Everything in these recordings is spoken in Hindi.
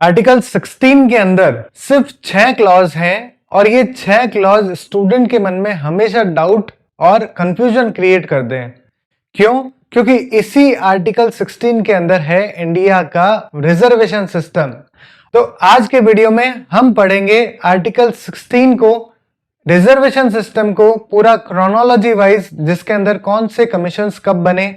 आर्टिकल 16 के अंदर सिर्फ 6 क्लॉज हैं और ये 6 क्लॉज स्टूडेंट के मन में हमेशा डाउट और कंफ्यूजन क्रिएट करते हैं। क्यों? क्योंकि इसी आर्टिकल 16 के अंदर है इंडिया का रिजर्वेशन सिस्टम। तो आज के वीडियो में हम पढ़ेंगे आर्टिकल 16 को, रिजर्वेशन सिस्टम को पूरा क्रोनोलॉजी वाइज, जिसके अंदर कौन से कमीशंस कब बने,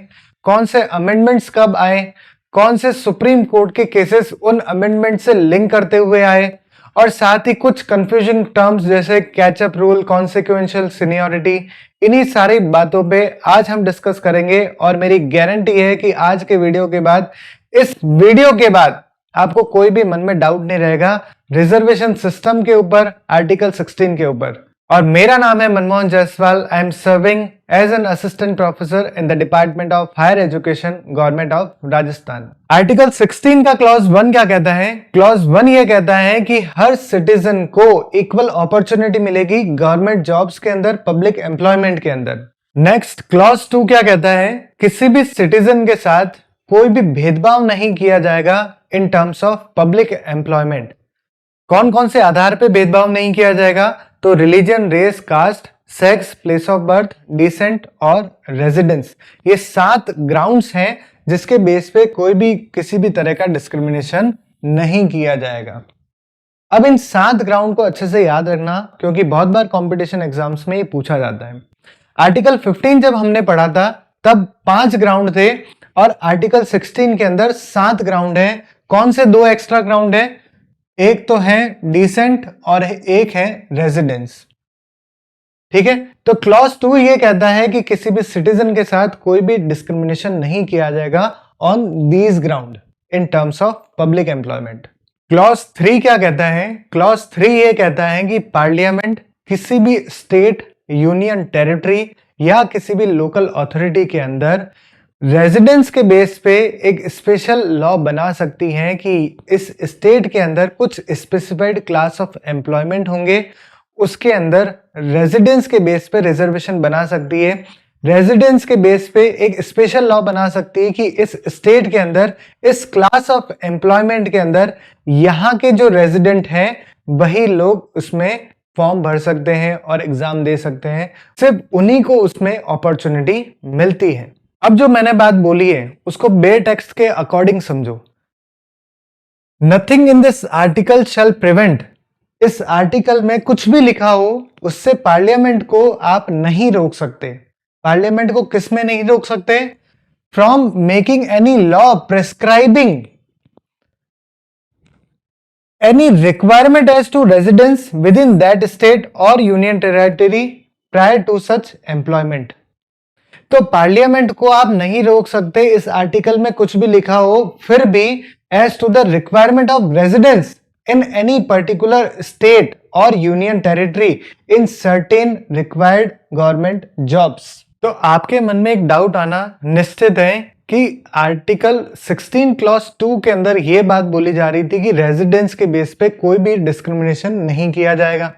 कौन से अमेंडमेंट्स कब आए, कौन से सुप्रीम कोर्ट के केसेस उन अमेंडमेंट से लिंक करते हुए आए, और साथ ही कुछ कंफ्यूजिंग टर्म्स जैसे कैचअप रूल, कॉन्सिक्वेंशियल सीनियरिटी, इन्हीं सारी बातों पे आज हम डिस्कस करेंगे। और मेरी गारंटी है कि आज के वीडियो के बाद, इस वीडियो के बाद आपको कोई भी मन में डाउट नहीं रहेगा रिजर्वेशन सिस्टम के ऊपर, आर्टिकल 16 के ऊपर। और मेरा नाम है Manmohan Jaiswal. I am serving as an assistant professor in the department of higher education, government of Rajasthan. Article 16 का क्लॉज 1 क्या कहता है? क्लॉज 1 ये कहता है कि हर सिटीजन को इक्वल अपॉर्चुनिटी मिलेगी गवर्नमेंट जॉब्स के अंदर, पब्लिक एम्प्लॉयमेंट के अंदर। नेक्स्ट, क्लॉज 2 क्या कहता है? किसी भी सिटीजन के साथ कोई भी भेदभाव नहीं किया जाएगा in terms of public employment. कौन कौन से आधार पे भेदभाव नहीं किया जाएगा? तो religion, race, caste, sex, place of birth, descent और रेजिडेंस, ये 7 ग्राउंड्स हैं जिसके बेस पे कोई भी किसी भी तरह का डिस्क्रिमिनेशन नहीं किया जाएगा। अब इन 7 ग्राउंड को अच्छे से याद रखना, क्योंकि बहुत बार कंपटीशन एग्जाम्स में ये पूछा जाता है। आर्टिकल 15 जब हमने पढ़ा था तब 5 ग्राउंड थे, और आर्टिकल 16 के अंदर 7 ग्राउंड है। कौन से 2 एक्स्ट्रा ग्राउंड है? एक तो है डिसेंट और एक है रेजिडेंस। ठीक है, तो क्लॉज 2 ये कहता है कि किसी भी सिटीजन के साथ कोई भी डिस्क्रिमिनेशन नहीं किया जाएगा on these ground in terms of public employment. Clause 3 क्या कहता है? क्लॉज 3 ये कहता है कि पार्लियामेंट किसी भी स्टेट, यूनियन टेरिटरी या किसी भी लोकल अथॉरिटी के अंदर रेजिडेंस के बेस पे एक स्पेशल लॉ बना सकती है कि इस स्टेट के अंदर कुछ स्पेसिफाइड क्लास ऑफ एम्प्लॉयमेंट होंगे, उसके अंदर रेजिडेंस के बेस पे रिजर्वेशन बना सकती है। रेजिडेंस के बेस पे एक स्पेशल लॉ बना सकती है कि इस स्टेट के अंदर, इस क्लास ऑफ एम्प्लॉयमेंट के अंदर यहाँ के जो रेजिडेंट हैं वही लोग उसमें फॉर्म भर सकते हैं और एग्जाम दे सकते हैं, सिर्फ उन्हीं को उसमें अपॉर्चुनिटी मिलती है। अब जो मैंने बात बोली है उसको बेयर टेक्स्ट के अकॉर्डिंग समझो। Nothing in this article shall prevent, इस आर्टिकल में कुछ भी लिखा हो उससे पार्लियामेंट को आप नहीं रोक सकते। पार्लियामेंट को किस में नहीं रोक सकते? From making any law prescribing any requirement as to residence within that state और union territory prior to such employment. तो पार्लियामेंट को आप नहीं रोक सकते, इस आर्टिकल में कुछ भी लिखा हो, फिर भी as to the requirement of residence in any particular state और union territory in certain required government jobs. तो आपके मन में एक डाउट आना निश्चित है कि आर्टिकल 16 क्लॉज 2 के अंदर यह बात बोली जा रही थी कि रेजिडेंस के बेस पे कोई भी डिस्क्रिमिनेशन नहीं किया जाएगा,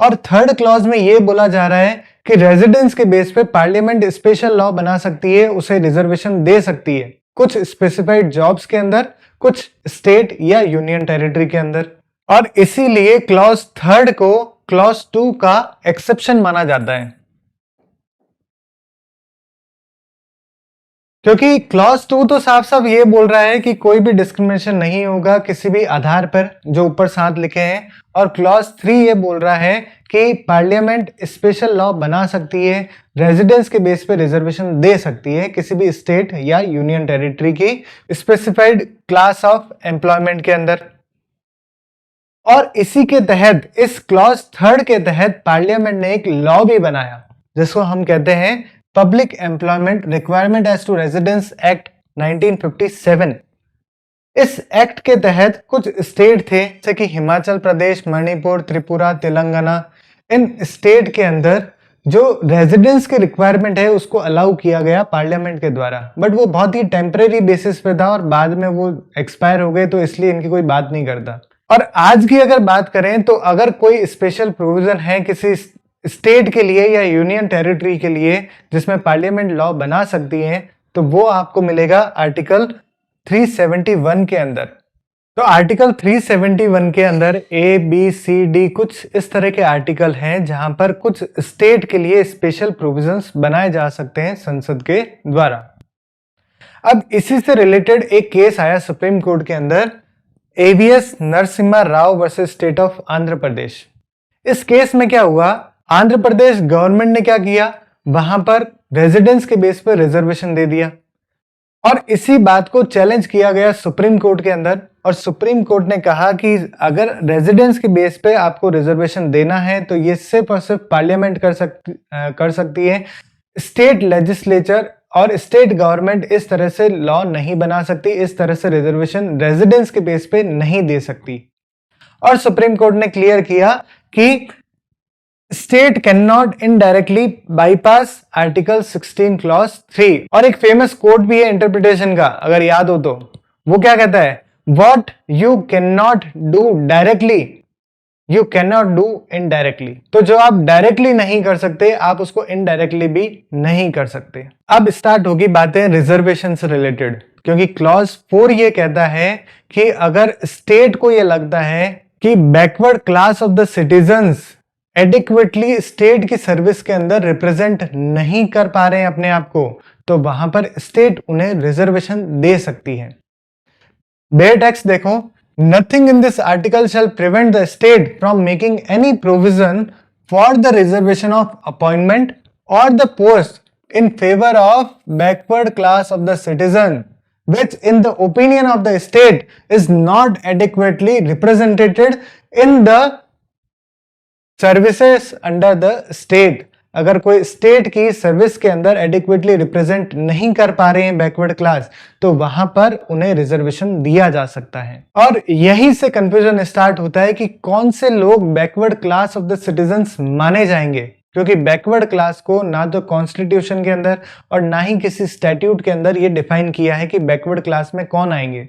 और थर्ड क्लॉज में यह बोला जा रहा है कि रेजिडेंस के बेस पे पार्लियामेंट स्पेशल लॉ बना सकती है, उसे रिजर्वेशन दे सकती है कुछ स्पेसिफाइड जॉब्स के अंदर, कुछ स्टेट या यूनियन टेरिटरी के अंदर। और इसीलिए क्लॉज 3 को क्लॉज 2 का एक्सेप्शन माना जाता है, क्योंकि क्लॉज 2 तो साफ साफ ये बोल रहा है कि कोई भी डिस्क्रिमिनेशन नहीं होगा किसी भी आधार पर, जो ऊपर 7 लिखे हैं। और क्लॉज 3 ये बोल रहा है कि पार्लियामेंट स्पेशल लॉ बना सकती है, रेजिडेंस के बेस पे रिजर्वेशन दे सकती है किसी भी स्टेट या यूनियन टेरिटरी की स्पेसिफाइड क्लास ऑफ एम्प्लॉयमेंट के अंदर। और इसी के तहत, इस क्लॉज 3 के तहत पार्लियामेंट ने एक लॉ भी बनाया जिसको हम कहते हैं public employment requirement as to residence act 1957। इस एक्ट के तहत कुछ स्टेट थे जैसे कि हिमाचल प्रदेश, मणिपुर, त्रिपुरा, तेलंगाना, इन स्टेट के अंदर जो रेजिडेंस के रिक्वायरमेंट है उसको अलाउ किया गया पार्लियामेंट के द्वारा, बट वो बहुत ही टेम्परेरी बेसिस पे था और बाद में वो एक्सपायर हो गए, तो इसलिए इनकी कोई बात नहीं करता। और आज की अगर बात करें तो अगर कोई स्पेशल प्रोविजन है किसी स्टेट के लिए या यूनियन टेरिटरी के लिए जिसमें पार्लियामेंट लॉ बना सकती है, तो वो आपको मिलेगा आर्टिकल 371 के अंदर। तो आर्टिकल 371 के अंदर A, B, C, D कुछ इस तरह के आर्टिकल हैं जहां पर कुछ स्टेट के लिए स्पेशल प्रोविजंस बनाए जा सकते हैं संसद के द्वारा। अब इसी से रिलेटेड एक केस आया सुप्रीम कोर्ट के अंदर, AVS Narasimha Rao versus state of Andhra Pradesh. इस केस में क्या हुआ, आंध्र प्रदेश गवर्नमेंट ने क्या किया, वहां पर रेजिडेंस के बेस पर रिजर्वेशन दे दिया और इसी बात को चैलेंज किया गया सुप्रीम कोर्ट के अंदर। और सुप्रीम कोर्ट ने कहा कि अगर रेजिडेंस के बेस पे आपको रिजर्वेशन देना है तो ये सिर्फ और सिर्फ पार्लियामेंट कर सकती है। स्टेट लेजिस्लेचर और स्टेट गवर्नमेंट इस तरह से लॉ नहीं बना सकती, इस तरह से रिजर्वेशन रेजिडेंस के बेस पे नहीं दे सकती। और सुप्रीम कोर्ट ने क्लियर किया कि state can not indirectly bypass article 16 clause 3। और एक फेमस कोट भी है इंटरप्रिटेशन का, अगर याद हो तो, वो क्या कहता है, what you can not do directly you can not do indirectly. तो जो आप डायरेक्टली नहीं कर सकते आप उसको इनडायरेक्टली भी नहीं कर सकते। अब स्टार्ट होगी बातें रिजर्वेशन से रिलेटेड, क्योंकि क्लॉज 4 ये कहता है कि अगर स्टेट को ये लगता है कि backward class of the citizens adequately state की सर्विस के अंदर रिप्रेजेंट नहीं कर पा रहे हैं अपने आप को, तो वहां पर स्टेट उन्हें रिजर्वेशन दे सकती है। बेयर टेक्स्ट देखो, nothing in this article shall prevent the state from making any provision for the reservation of appointment और the post in favour of backward class of the citizen which in the opinion of the state is not adequately represented in the services under the state. अगर कोई स्टेट की सर्विस के अंदर एडिक्वेटली रिप्रेजेंट नहीं कर पा रहे हैं बैकवर्ड क्लास, तो वहां पर उन्हें रिजर्वेशन दिया जा सकता है। और यहीं से कंफ्यूजन स्टार्ट होता है कि कौन से लोग backward class of the citizens माने जाएंगे, क्योंकि बैकवर्ड क्लास को ना तो कॉन्स्टिट्यूशन के अंदर और ना ही किसी स्टैट्यूट के अंदर ये डिफाइन किया है कि बैकवर्ड क्लास में कौन आएंगे।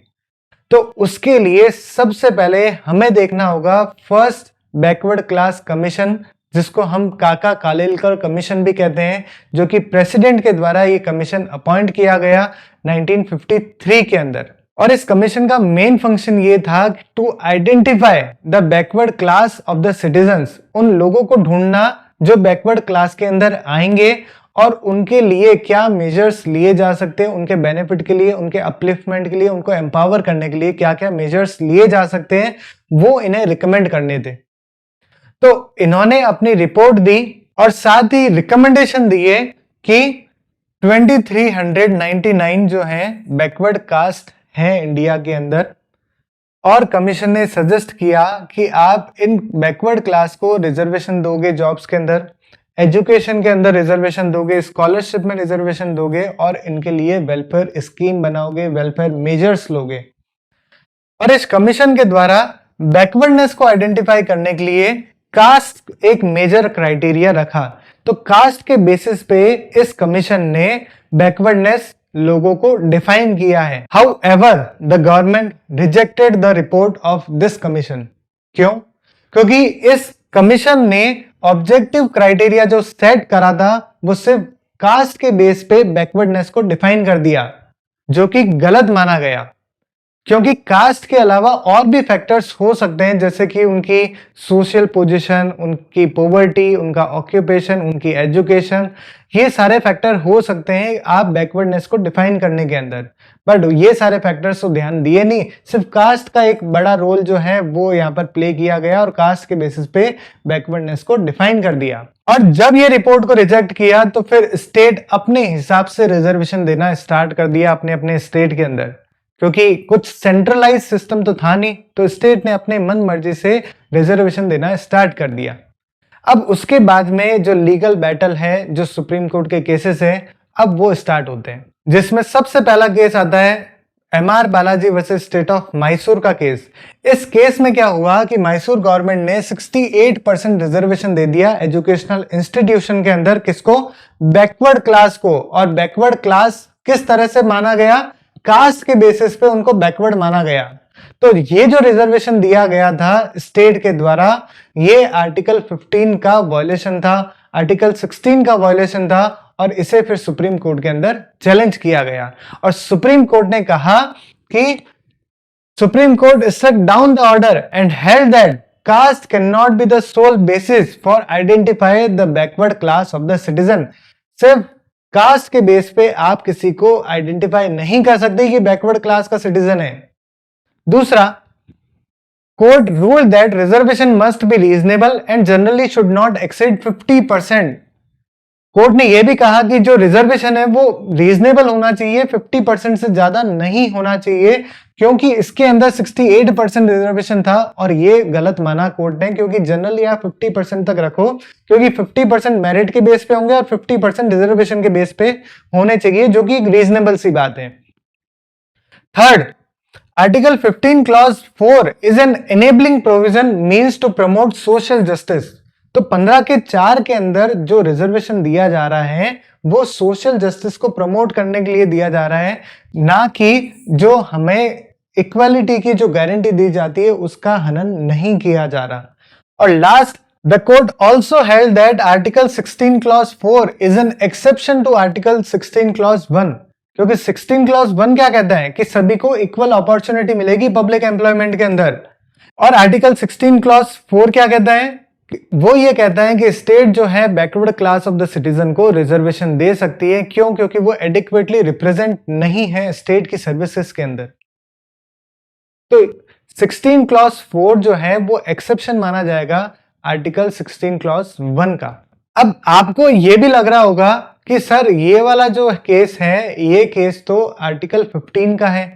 तो उसके लिए सबसे पहले हमें देखना होगा फर्स्ट बैकवर्ड क्लास कमीशन, जिसको हम काका कालेलकर कमीशन भी कहते हैं, जो कि प्रेसिडेंट के द्वारा ये कमीशन अपॉइंट किया गया 1953 के अंदर। और इस कमीशन का मेन फंक्शन ये था to identify the backward class of the citizens, उन लोगों को ढूंढना जो बैकवर्ड क्लास के अंदर आएंगे और उनके लिए क्या मेजर्स लिए जा सकते हैं, उनके बेनिफिट के लिए, उनके अपलिफ्टमेंट के लिए, उनको एम्पावर करने के लिए क्या क्या मेजर्स लिए जा सकते हैं, वो इन्हें रिकमेंड करने थे। तो इन्होंने अपनी रिपोर्ट दी और साथ ही रिकमेंडेशन दिए कि 2399 जो है बैकवर्ड कास्ट हैं इंडिया के अंदर, और कमीशन ने सजेस्ट किया कि आप इन बैकवर्ड क्लास को रिजर्वेशन दोगे, जॉब्स के अंदर, एजुकेशन के अंदर रिजर्वेशन दोगे, स्कॉलरशिप में रिजर्वेशन दोगे और इनके लिए वेलफेयर स्कीम बनाओगे, वेलफेयर मेजर्स लोगे। और इस कमीशन के द्वारा बैकवर्डनेस को आइडेंटिफाई करने के लिए कास्ट एक मेजर क्राइटेरिया रखा। तो कास्ट के बेसिस पे इस कमीशन ने बैकवर्डनेस लोगों को डिफाइन किया है। However the government rejected the report of this commission. क्यों? क्योंकि इस कमीशन ने ऑब्जेक्टिव क्राइटेरिया जो सेट करा था वो सिर्फ कास्ट के बेस पे बैकवर्डनेस को डिफाइन कर दिया, जो कि गलत माना गया, क्योंकि कास्ट के अलावा और भी फैक्टर्स हो सकते हैं, जैसे कि उनकी सोशल पोजीशन, उनकी पॉवर्टी, उनका ऑक्यूपेशन, उनकी एजुकेशन, ये सारे फैक्टर हो सकते हैं आप बैकवर्डनेस को डिफाइन करने के अंदर। बट ये सारे फैक्टर्स तो ध्यान दिए नहीं, सिर्फ कास्ट का एक बड़ा रोल जो है वो यहाँ पर प्ले किया गया और कास्ट के बेसिस पे बैकवर्डनेस को डिफाइन कर दिया। और जब ये रिपोर्ट को रिजेक्ट किया तो फिर स्टेट अपने हिसाब से रिजर्वेशन देना स्टार्ट कर दिया अपने अपने स्टेट के अंदर, क्योंकि कुछ सेंट्रलाइज सिस्टम तो था नहीं, तो स्टेट ने अपने मन मर्जी से रिजर्वेशन देना स्टार्ट कर दिया। अब उसके बाद में जो लीगल बैटल है, जो सुप्रीम कोर्ट के केसेस हैं, अब वो स्टार्ट होते हैं, जिसमें सबसे पहला केस आता है MR Balaji versus state of Mysore का केस। इस केस में क्या हुआ कि मैसूर गवर्नमेंट ने 68% रिजर्वेशन दे दिया एजुकेशनल इंस्टीट्यूशन के अंदर, किसको? बैकवर्ड क्लास को। और बैकवर्ड क्लास किस तरह से माना गया? कास्ट के बेसिस पे उनको बैकवर्ड माना गया। तो ये जो रिजर्वेशन दिया गया था स्टेट के द्वारा, ये आर्टिकल 15 का वायलेशन था, आर्टिकल 16 का वायलेशन था, और इसे फिर सुप्रीम कोर्ट के अंदर चैलेंज किया गया। और सुप्रीम कोर्ट ने कहा कि Supreme Court struck down the order and held that caste cannot be the sole basis for identify the backward class of the citizen. सिर्फ कास्ट के बेस पे आप किसी को आइडेंटिफाई नहीं कर सकते कि बैकवर्ड क्लास का सिटीजन है। दूसरा, court rule that reservation must be reasonable and generally should not exceed 50%। Court ने यह भी कहा कि जो रिजर्वेशन है वो रीजनेबल होना चाहिए, 50% से ज्यादा नहीं होना चाहिए, क्योंकि इसके अंदर 68% रिजर्वेशन था और ये गलत माना कोर्ट ने, क्योंकि जनरली आप 50% तक रखो, क्योंकि 50% मेरिट के बेस पे होंगे और 50% रिजर्वेशन के बेस पे होने चाहिए, जो कि एक रीजनेबल सी बात है। Third, article 15 clause 4 is an enabling provision means to promote social justice. तो 15 के 4 के अंदर जो रिजर्वेशन दिया जा रहा है वो सोशल जस्टिस को प्रमोट करने के लिए दिया जा रहा है, ना कि जो हमें इक्वालिटी की जो गारंटी दी जाती है उसका हनन नहीं किया जा रहा। और last, the court also held that article 16 clause 4 is an exception to article 16 clause 1, क्योंकि 16 क्लॉज 1 क्या कहता है कि सभी को इक्वल अपॉर्चुनिटी मिलेगी पब्लिक एम्प्लॉयमेंट के अंदर, और आर्टिकल 16 क्लॉज 4 क्या कहता है, वो ये कहता है कि स्टेट जो है backward class of the citizen को रिजर्वेशन दे सकती है। क्यों? क्योंकि वो एडिक्वेटली रिप्रेजेंट नहीं है स्टेट की सर्विसेज के अंदर। तो 16 क्लॉज 4 जो है वो एक्सेप्शन माना जाएगा आर्टिकल 16 क्लॉज 1 का। अब आपको ये भी लग रहा होगा कि सर ये वाला जो केस है ये केस तो आर्टिकल 15 का है,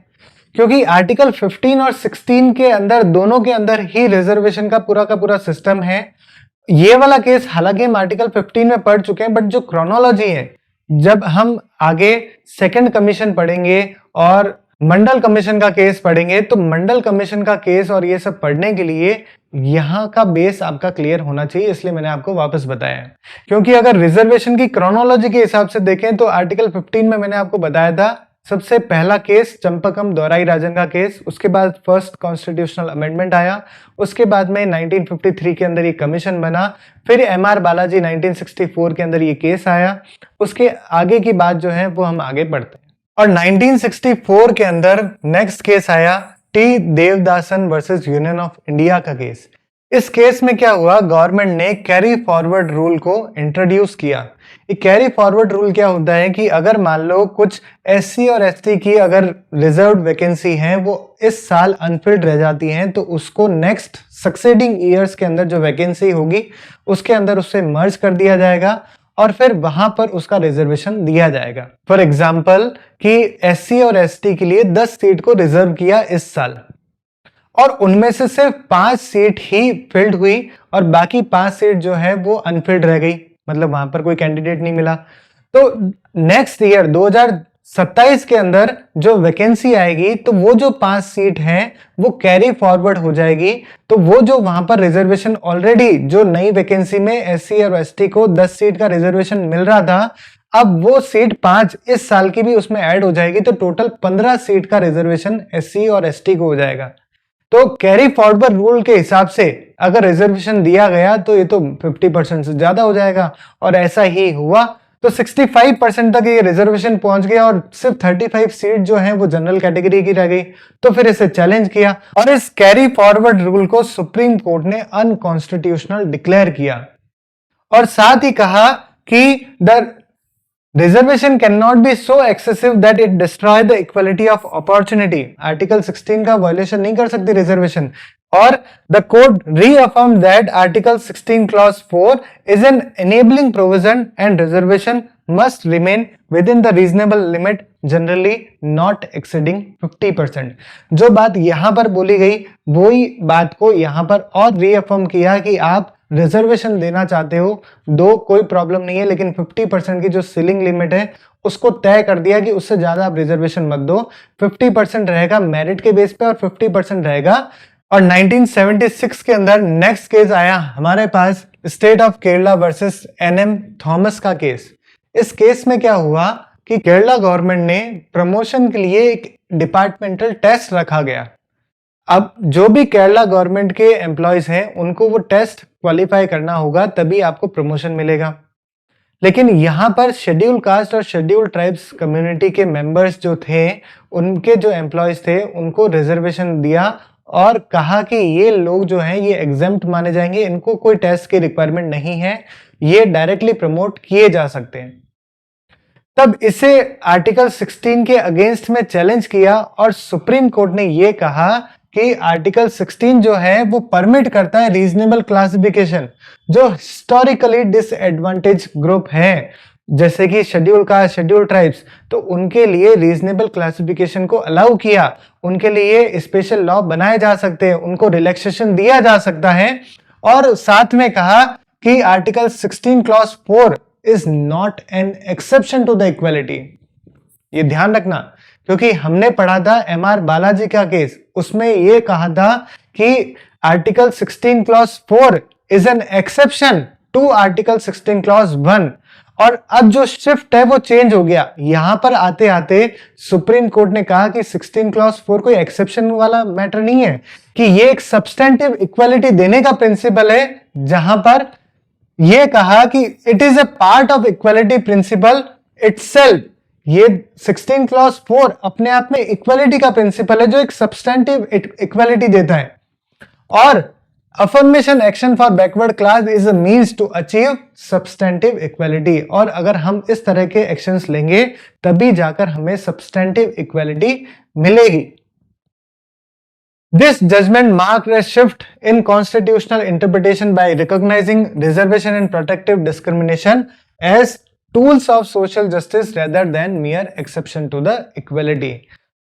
क्योंकि आर्टिकल 15 और 16 के अंदर दोनों के अंदर ही रिजर्वेशन का पूरा सिस्टम है। ये वाला केस हालांकि हम आर्टिकल 15 में पढ़ चुके हैं, बट जो क्रोनोलॉजी है, जब हम आगे सेकंड कमीशन पढ़ेंगे और मंडल कमीशन का केस पढ़ेंगे, तो मंडल कमीशन का केस और ये सब पढ़ने के लिए यहां का बेस आपका क्लियर होना चाहिए, इसलिए मैंने आपको वापस बताया। क्योंकि अगर रिजर्वेशन की क्रोनोलॉजी के हिसाब से देखें तो आर्टिकल 15 में मैंने आपको बताया था सबसे पहला केस चंपकम दोराई राजन का केस, उसके बाद फर्स्ट कॉन्स्टिट्यूशनल अमेंडमेंट आया, उसके बाद में 1953 के अंदर ये कमीशन बना, फिर एमआर बालाजी 1964 के अंदर ये केस आया, उसके आगे की बात जो है वो हम आगे बढ़ते हैं। और 1964 के अंदर नेक्स्ट केस आया T Devadasan versus union of India का केस। इस केस में क्या हुआ, गवर्नमेंट ने कैरी फॉरवर्ड रूल को इंट्रोड्यूस किया। ये कैरी फॉरवर्ड रूल क्या होता है कि अगर मान लो कुछ एससी और एसटी की अगर रिजर्व वैकेंसी है वो इस साल अनफिल्ड रह जाती हैं, तो उसको नेक्स्ट सक्सेडिंग ईयर्स के अंदर जो वैकेंसी होगी उसके अंदर उससे मर्ज कर दिया जाएगा और फिर वहां पर उसका रिजर्वेशन दिया जाएगा। फॉर एग्जाम्पल कि एससी और एसटी के लिए 10 सीट को रिजर्व किया इस साल, और उनमें से सिर्फ 5 सीट ही फिल्ड हुई और बाकी 5 सीट जो है वो अनफिल्ड रह गई, मतलब वहां पर कोई कैंडिडेट नहीं मिला। तो नेक्स्ट ईयर 2027 के अंदर जो वैकेंसी आएगी तो वो जो 5 सीट है वो कैरी फॉरवर्ड हो जाएगी, तो वो जो वहां पर रिजर्वेशन ऑलरेडी जो नई वैकेंसी में एससी और एसटी को 10 सीट का रिजर्वेशन मिल रहा था, अब वो सीट 5 इस साल की भी उसमें ऐड हो जाएगी, तो टोटल 15 सीट का रिजर्वेशन एससी और एसटी को हो जाएगा। तो कैरी फॉरवर्ड रूल के हिसाब से अगर रिजर्वेशन दिया गया तो ये तो 50% से ज्यादा हो जाएगा, और ऐसा ही हुआ। तो 65% तक ये रिजर्वेशन पहुंच गया और सिर्फ 35 सीट जो है वो जनरल कैटेगरी की रह गई। तो फिर इसे चैलेंज किया और इस कैरी फॉरवर्ड रूल को सुप्रीम कोर्ट ने अनकॉन्स्टिट्यूशनल डिक्लेयर किया, और साथ ही कहा कि the reservation can not be so excessive that it destroy the equality of opportunity. Article 16 का वायलेशन नहीं कर सकती रिजर्वेशन, और the court reaffirm that article 16 clause 4 is an enabling provision and reservation must remain with in the reasonable limit generally not exceeding 50%। जो बात यहां पर बोली गई वही बात को यहां पर और रीअफर्म किया कि आप रिजर्वेशन देना चाहते हो, दो कोई प्रॉब्लम नहीं है, लेकिन 50% की जो सीलिंग लिमिट है उसको तय कर दिया कि उससे ज्यादा आप रिजर्वेशन मत दो। 50% रहेगा मेरिट के बेस पे और 50% रहेगा। और 1976 के अंदर नेक्स्ट केस आया हमारे पास state of Kerala versus NM Thomas का केस। इस केस में क्या हुआ कि केरला गवर्नमेंट ने प्रमोशन के लिए एक डिपार्टमेंटल टेस्ट रखा गया। अब जो भी केरला गवर्नमेंट के एम्प्लॉयज हैं उनको वो टेस्ट क्वालिफाई करना होगा, तभी आपको प्रमोशन मिलेगा। लेकिन यहाँ पर शेड्यूल कास्ट और शेड्यूल ट्राइब्स कम्युनिटी के मेंबर्स जो थे, उनके जो एम्प्लॉयज थे, उनको रिजर्वेशन दिया और कहा कि ये लोग जो हैं ये एग्जेम्प्ट माने जाएंगे, इनको कोई टेस्ट की रिक्वायरमेंट नहीं है, ये डायरेक्टली प्रमोट किए जा सकते हैं। तब इसे आर्टिकल 16 के अगेंस्ट में चैलेंज किया और सुप्रीम कोर्ट ने ये कहा कि आर्टिकल 16 जो है वो परमिट करता है रीजनेबल क्लासिफिकेशन, जो हिस्टोरिकली डिसएडवांटेज ग्रुप है जैसे कि शेड्यूल कास्ट, शेड्यूल ट्राइब्स, तो उनके लिए रीजनेबल क्लासिफिकेशन को अलाउ किया, उनके लिए स्पेशल लॉ बनाए जा सकते हैं, उनको रिलैक्सेशन दिया जा सकता है। और साथ में कहा कि article 16 clause 4 is not an exception to the equality. ये ध्यान रखना, क्योंकि हमने पढ़ा था एमआर बालाजी का केस, उसमें ये कहा था कि article 16 clause 4 is an exception to article 16 clause 1। और अब जो शिफ्ट है वो चेंज हो गया, यहां पर आते आते सुप्रीम कोर्ट ने कहा कि 16 क्लॉज 4 कोई एक्सेप्शन वाला मैटर नहीं है, कि ये एक सब्सटेंटिव इक्वालिटी देने का प्रिंसिपल है, जहां पर ये कहा कि it is a part of equality principle itself. ये 16 क्लॉज 4 अपने आप में इक्वालिटी का प्रिंसिपल है, जो एक सब्सटेंटिव इक्वालिटी देता है। और affirmation action for backward class is a means to achieve substantive equality. और अगर हम इस तरह के एक्शंस लेंगे तभी जाकर हमें सब्सटेंटिव इक्वालिटी मिलेगी। This judgment marked a shift in constitutional interpretation by recognizing reservation and protective discrimination as tools of social justice rather than mere exception to the equality।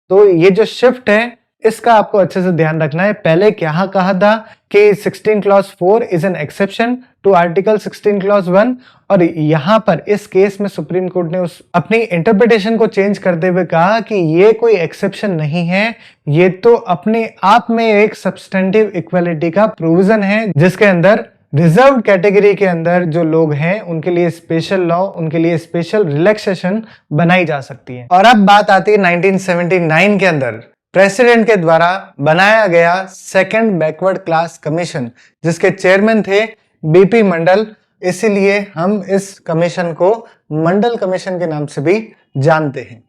तो ये जो शिफ्ट है इसका आपको अच्छे से ध्यान रखना है। पहले क्या कहा था कि 16 clause 4 is an exception to article 16 clause 1, और यहां पर इस केस में सुप्रीम कोर्ट ने उस अपनी इंटरप्रिटेशन को चेंज करते हुए कहा कि ये कोई एक्सेप्शन नहीं है, ये तो अपने आप में एक सब्सटेंटिव इक्वालिटी का प्रोविजन है, जिसके अंदर रिजर्व कैटेगरी के अंदर जो लोग हैं उनके लिए स्पेशल लॉ, उनके लिए स्पेशल रिलैक्सेशन बनाई जा सकती है। और अब बात आती है 1979 के अंदर प्रेसिडेंट के द्वारा बनाया गया सेकंड बैकवर्ड क्लास कमीशन, जिसके चेयरमैन थे बीपी मंडल, इसीलिए हम इस कमीशन को मंडल कमीशन के नाम से भी जानते हैं।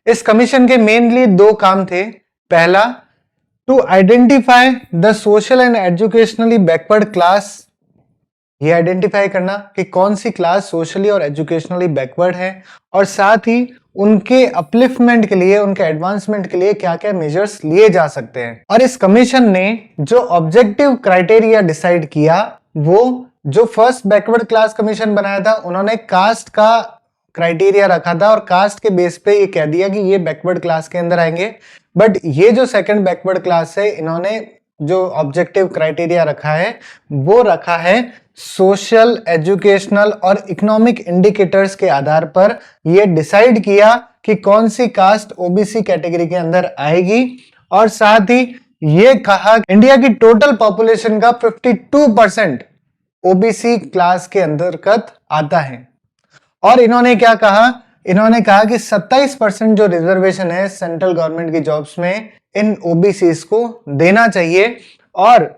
इस कमीशन के मेनली दो काम थे। पहला, to identify the social and educationally backward class, ये आइडेंटिफाई करना कि कौन सी क्लास सोशली और एजुकेशनली बैकवर्ड है, और साथ ही उनके अपलिफ्टमेंट के लिए, उनके एडवांसमेंट के लिए क्या क्या मेजर्स लिए जा सकते हैं। और इस कमीशन ने जो ऑब्जेक्टिव क्राइटेरिया डिसाइड किया, वो जो फर्स्ट बैकवर्ड क्लास कमीशन बनाया था उन्होंने कास्ट का क्राइटेरिया रखा था और कास्ट के बेस पे ये कह दिया कि ये बैकवर्ड क्लास के अंदर आएंगे। बट ये जो सेकंड बैकवर्ड क्लास है, इन्होंने जो ऑब्जेक्टिव क्राइटेरिया रखा है वो रखा है सोशल, एजुकेशनल और इकोनॉमिक इंडिकेटर्स के आधार पर ये डिसाइड किया कि कौन सी कास्ट ओबीसी कैटेगरी के अंदर आएगी। और साथ ही ये कहा इंडिया की टोटल पॉपुलेशन का 52% ओबीसी क्लास के अंतर्गत आता है। और इन्होंने क्या कहा, इन्होंने कहा कि 27% जो रिजर्वेशन है सेंट्रल गवर्नमेंट की जॉब्स में इन ओबीसीज को देना चाहिए। और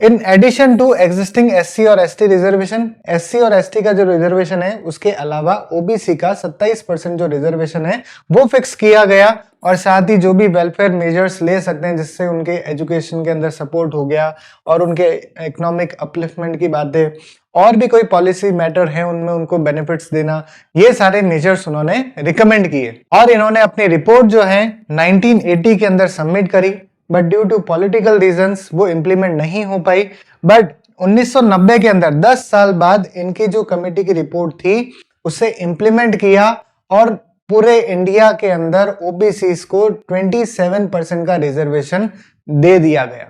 in addition to existing SC और एसटी रिजर्वेशन, एससी और एसटी का जो रिजर्वेशन है उसके अलावा ओबीसी का 27% जो रिजर्वेशन है वो फिक्स किया गया। और साथ ही जो भी वेलफेयर मेजर्स ले सकते हैं जिससे उनके एजुकेशन के अंदर सपोर्ट हो गया और उनके इकोनॉमिक अपलिफ्टमेंट की बातें, और भी कोई पॉलिसी मैटर है उनमें उनको बेनिफिट्स देना, ये सारे मेजर्स उन्होंने रिकमेंड किए। और इन्होंने अपनी रिपोर्ट जो है 1980 के अंदर सबमिट करी, but due to political reasons वो इंप्लीमेंट नहीं हो पाई। बट 1990 के अंदर 10 साल बाद इनकी जो कमेटी की रिपोर्ट थी उसे इंप्लीमेंट किया और पूरे इंडिया के अंदर ओबीसीज को 27% का रिजर्वेशन दे दिया गया।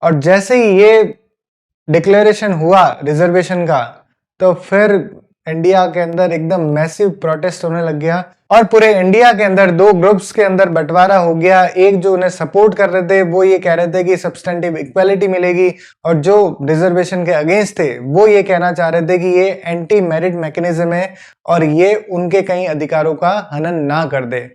और जैसे ही ये डिक्लेरेशन हुआ रिजर्वेशन का, तो फिर इंडिया के अंदर एकदम मैसिव प्रोटेस्ट होने लग गया और पूरे इंडिया के अंदर दो ग्रुप्स के अंदर बंटवारा हो गया। एक जो उन्हें सपोर्ट कर रहे थे वो ये कह रहे थे कि सब्सटेंटिव इक्वालिटी मिलेगी, और जो रिजर्वेशन के अगेंस्ट थे वो ये कहना चाह रहे थे कि ये एंटी मेरिट मैकेनिज्म है और ये उनके कई अधिकारों का हनन ना कर दे।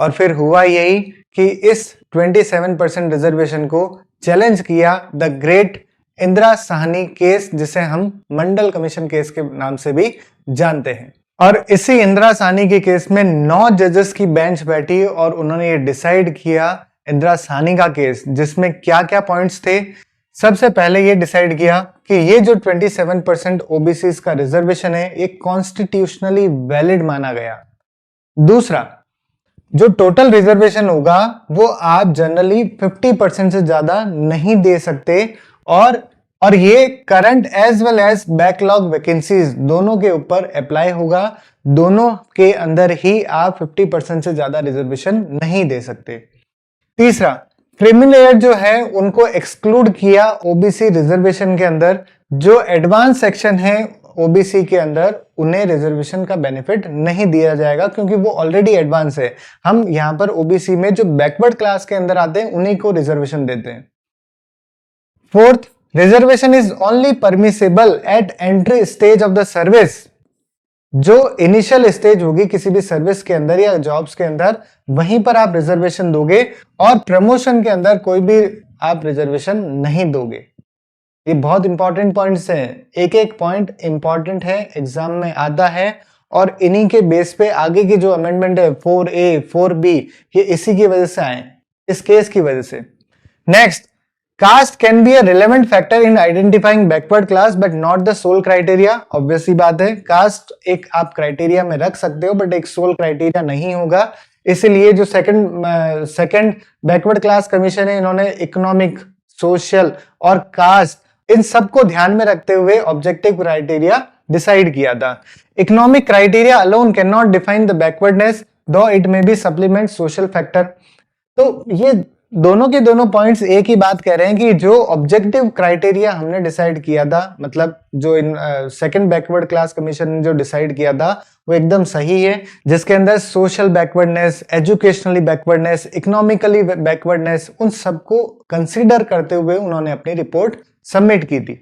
और फिर हुआ यही कि इस 27% रिजर्वेशन को चैलेंज किया the great Indira Sahni case, जिसे हम मंडल कमीशन केस के नाम से भी जानते हैं। और इसी इंदिरा साहनी के केस में 9 जजेस की बेंच बैठी और उन्होंने ये डिसाइड किया इंदिरा साहनी का केस, जिसमें क्या क्या पॉइंट्स थे। सबसे पहले ये डिसाइड किया कि ये जो 27% ओबीसी का रिजर्वेशन है ये कॉन्स्टिट्यूशनली वैलिड माना गया। दूसरा, जो टोटल रिजर्वेशन होगा वो आप जनरली 50% से ज्यादा नहीं दे सकते, और ये current as well as backlog vacancies दोनों के ऊपर अप्लाई होगा। दोनों के अंदर ही आप 50% से ज्यादा रिजर्वेशन नहीं दे सकते। तीसरा, क्रिमिनल जो है उनको एक्सक्लूड किया ओबीसी रिजर्वेशन के अंदर। जो एडवांस सेक्शन है ओबीसी के अंदर उन्हें रिजर्वेशन का बेनिफिट नहीं दिया जाएगा क्योंकि वो ऑलरेडी एडवांस है। हम यहां पर ओबीसी में जो बैकवर्ड क्लास के अंदर आते हैं उन्हीं को रिजर्वेशन देते हैं। Fourth, reservation is only permissible eight entry stage of the service. जो इनिशियल स्टेज होगी किसी भी सर्विस के अंदर या जॉब्स के अंदर, वहीं पर आप रिजर्वेशन दोगे, और प्रमोशन के अंदर कोई भी आप रिजर्वेशन नहीं दोगे। ये बहुत इंपॉर्टेंट पॉइंट्स हैं, एक एक पॉइंट इंपॉर्टेंट है, एग्जाम में आता है, और इन्हीं के बेस पे आगे की जो अमेंडमेंट है 4A 4B ये इसी की वजह से आए, इस केस की वजह से। Next, caste can be a relevant factor in identifying backward class but not the sole criteria. Obviously बात है, कास्ट एक आप क्राइटेरिया में रख सकते हो बट एक सोल क्राइटेरिया नहीं होगा। इसलिए जो सेकंड बैकवर्ड क्लास कमीशन है, इन्होंने इकोनॉमिक, सोशल और कास्ट इन सबको ध्यान में रखते हुए ऑब्जेक्टिव क्राइटेरिया डिसाइड किया था। Economic criteria alone can not define the backwardness though it may be supplement social factor. तो ये दोनों के दोनों पॉइंट्स एक ही बात कह रहे हैं कि जो ऑब्जेक्टिव क्राइटेरिया हमने डिसाइड किया था, मतलब जो सेकंड बैकवर्ड क्लास कमीशन ने जो डिसाइड किया था वो एकदम सही है, जिसके अंदर social backwardness, educationally backwardness, economically backwardness, उन सबको कंसीडर करते हुए उन्होंने अपनी रिपोर्ट सबमिट की थी।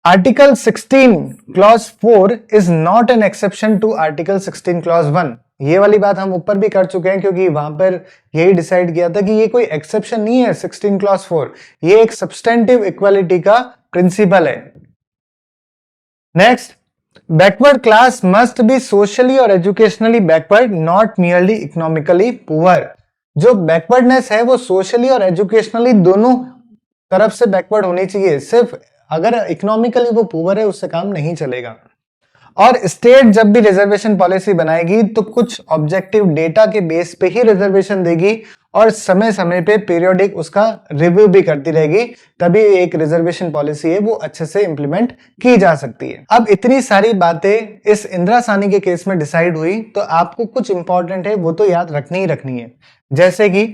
Article 16 clause 4 is not an exception to article 16 clause 1। ये वाली बात हम ऊपर भी कर चुके हैं क्योंकि वहां पर यही डिसाइड किया था कि ये कोई एक्सेप्शन नहीं है 16 क्लॉज 4, ये एक सब्सटेंटिव इक्वालिटी का प्रिंसिपल है। Next, backward class must be socially और educationally backward, not merely economically poor. जो बैकवर्डनेस है वो सोशली और एजुकेशनली दोनों तरफ से बैकवर्ड होनी चाहिए, सिर्फ अगर इकोनॉमिकली वो पुअर है उससे काम नहीं चलेगा। और स्टेट जब भी रिजर्वेशन पॉलिसी बनाएगी तो कुछ ऑब्जेक्टिव डेटा के बेस पे ही रिजर्वेशन देगी और समय समय पे पीरियोडिक उसका रिव्यू भी करती रहेगी, तभी एक रिजर्वेशन पॉलिसी है वो अच्छे से इंप्लीमेंट की जा सकती है। अब इतनी सारी बातें इस इंदिरा साहनी के केस में डिसाइड हुई तो आपको कुछ इंपॉर्टेंट है वो तो याद रखनी ही रखनी है, जैसे कि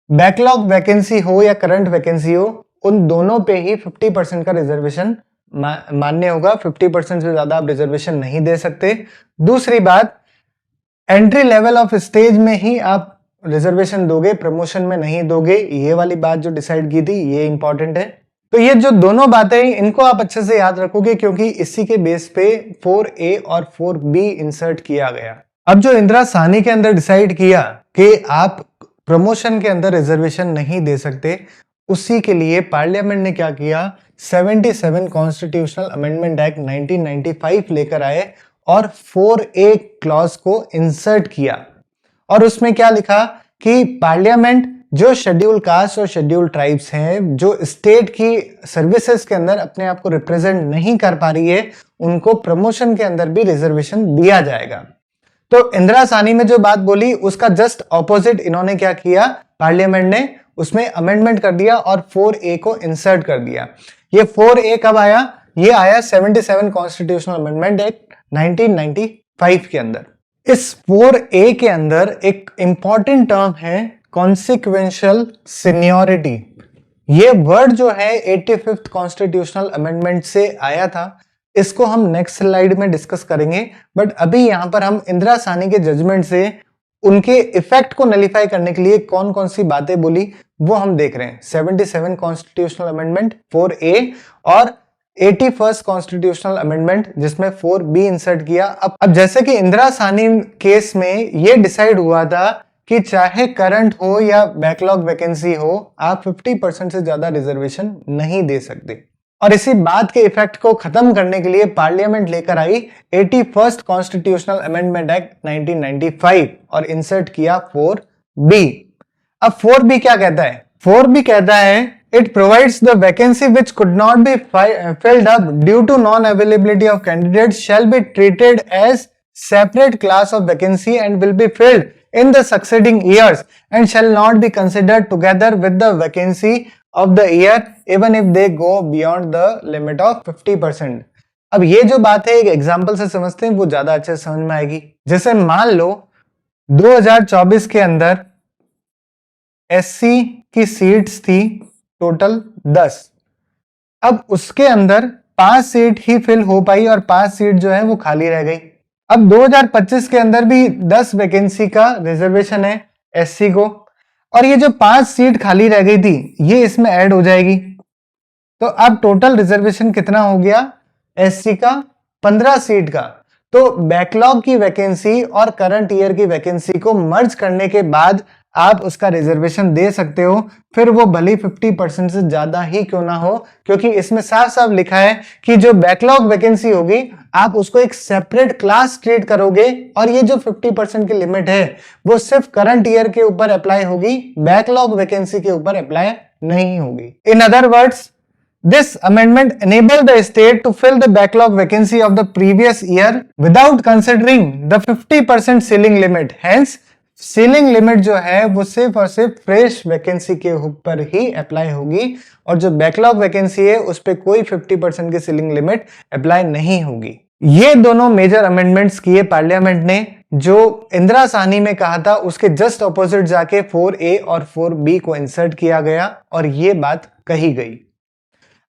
बैकलॉग वैकेंसी हो या करंट वैकेंसी हो, उन दोनों पे ही 50% का रिजर्वेशन मान्य होगा। 50% से ज्यादा आप रिजर्वेशन नहीं दे सकते। दूसरी बात, एंट्री लेवल ऑफ स्टेज में ही आप रिजर्वेशन दोगे, प्रमोशन में नहीं दोगे। ये वाली बात जो डिसाइड की थी ये इंपॉर्टेंट है। तो ये जो दोनों बातें इनको आप अच्छे से याद रखोगे क्योंकि इसी के बेस पे 4A और 4B इंसर्ट किया गया। अब जो इंदिरा साहनी के अंदर डिसाइड किया कि आप प्रमोशन के अंदर रिजर्वेशन नहीं दे सकते, उसी के लिए पार्लियामेंट ने क्या किया, 77 कॉन्स्टिट्यूशनल अमेंडमेंट एक्ट 1995 लेकर आए और 4A क्लॉज को इंसर्ट किया। और उसमें क्या लिखा कि पार्लियामेंट जो शेड्यूल कास्ट और शेड्यूल ट्राइब्स हैं, जो स्टेट की सर्विसेज के अंदर अपने आप को रिप्रेजेंट नहीं कर पा रही है, उनको प्रमोशन के अंदर भी रिजर्वेशन दिया जाएगा। तो इंदिरा साहनी में जो बात बोली उसका जस्ट ऑपोजिट इन्होंने क्या किया, पार्लियामेंट ने उसमें अमेंडमेंट कर दिया और 4A को इंसर्ट कर दिया। ये 4A कब आया, ये आया 77 कॉन्स्टिट्यूशनल अमेंडमेंट एक्ट 1995 के अंदर। इस 4A के अंदर एक इंपॉर्टेंट टर्म है कॉन्सिक्वेंशियल सीनियरिटी। ये वर्ड जो है 85th कॉन्स्टिट्यूशनल अमेंडमेंट से आया था, इसको हम नेक्स्ट स्लाइड में डिस्कस करेंगे। बट अभी यहां पर हम इंदिरा साहनी के जजमेंट से उनके इफेक्ट को नलिफाई करने के लिए कौन कौन सी बातें बोली वो हम देख रहे हैं। 77 कॉन्स्टिट्यूशनल अमेंडमेंट 4A और 81st कॉन्स्टिट्यूशनल अमेंडमेंट जिसमें 4B इंसर्ट किया। अब जैसे कि इंदिरा साहनी केस में ये डिसाइड हुआ था कि चाहे करंट हो या बैकलॉग वैकेंसी हो, आप 50% से ज्यादा रिजर्वेशन नहीं दे सकते। और इसी बात के इफेक्ट को खत्म करने के लिए पार्लियामेंट लेकर आई 81st कॉन्स्टिट्यूशनल अमेंडमेंट एक्ट 1995 और इंसर्ट किया 4B। अब 4B क्या कहता है? 4B कहता है it provides the vacancy which could not be filled up due to non availability of candidate shall be treated as separate class of vacancy and will be filled in the succeeding years and shall not be considered together with the vacancy of the year even if they go beyond the limit of 50%। अब ये जो बात है एक एग्जांपल से समझते हैं, वो ज्यादा अच्छे से समझ में आएगी। जैसे मान लो 2024 के अंदर एससी की सीट्स थी टोटल 10। अब उसके अंदर 5 सीट ही फिल हो पाई और 5 सीट जो है वो खाली रह गई। अब 2025 के अंदर भी 10 वैकेंसी का रिजर्वेशन है एससी को, और ये जो 5 सीट खाली रह गई थी ये इसमें ऐड हो जाएगी। तो अब टोटल रिजर्वेशन कितना हो गया एससी का? 15 सीट का। तो बैकलॉग की वैकेंसी और करंट ईयर की वैकेंसी को मर्ज करने के बाद आप उसका रिजर्वेशन दे सकते हो, फिर वो भले 50% से ज्यादा ही क्यों ना हो, क्योंकि इसमें साफ साफ लिखा है कि जो बैकलॉग वैकेंसी होगी आप उसको एक सेपरेट क्लास ट्रीट करोगे और ये जो 50% की लिमिट है वो सिर्फ करंट ईयर के ऊपर अप्लाई होगी, बैकलॉग वैकेंसी के ऊपर अप्लाई नहीं होगी। In other words, this amendment enabled the state to fill the backlog vacancy of the previous year without considering the 50% ceiling limit। Hence, ceiling limit जो है वो सिर्फ और सिर्फ फ्रेश वैकेंसी के ऊपर ही अप्लाई होगी और जो बैकलॉग वैकेंसी है उस पर कोई 50% की सीलिंग लिमिट अप्लाई नहीं होगी। ये दोनों मेजर अमेंडमेंट्स किए पार्लियामेंट ने, जो इंदिरा साहनी में कहा था उसके जस्ट ऑपोजिट जाके 4A और 4B को इंसर्ट किया गया और ये बात कही गई।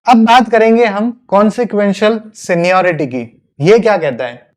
अब बात करेंगे हम कॉन्सिक्वेंशियल सीनियरिटी की। ये क्या कहता है?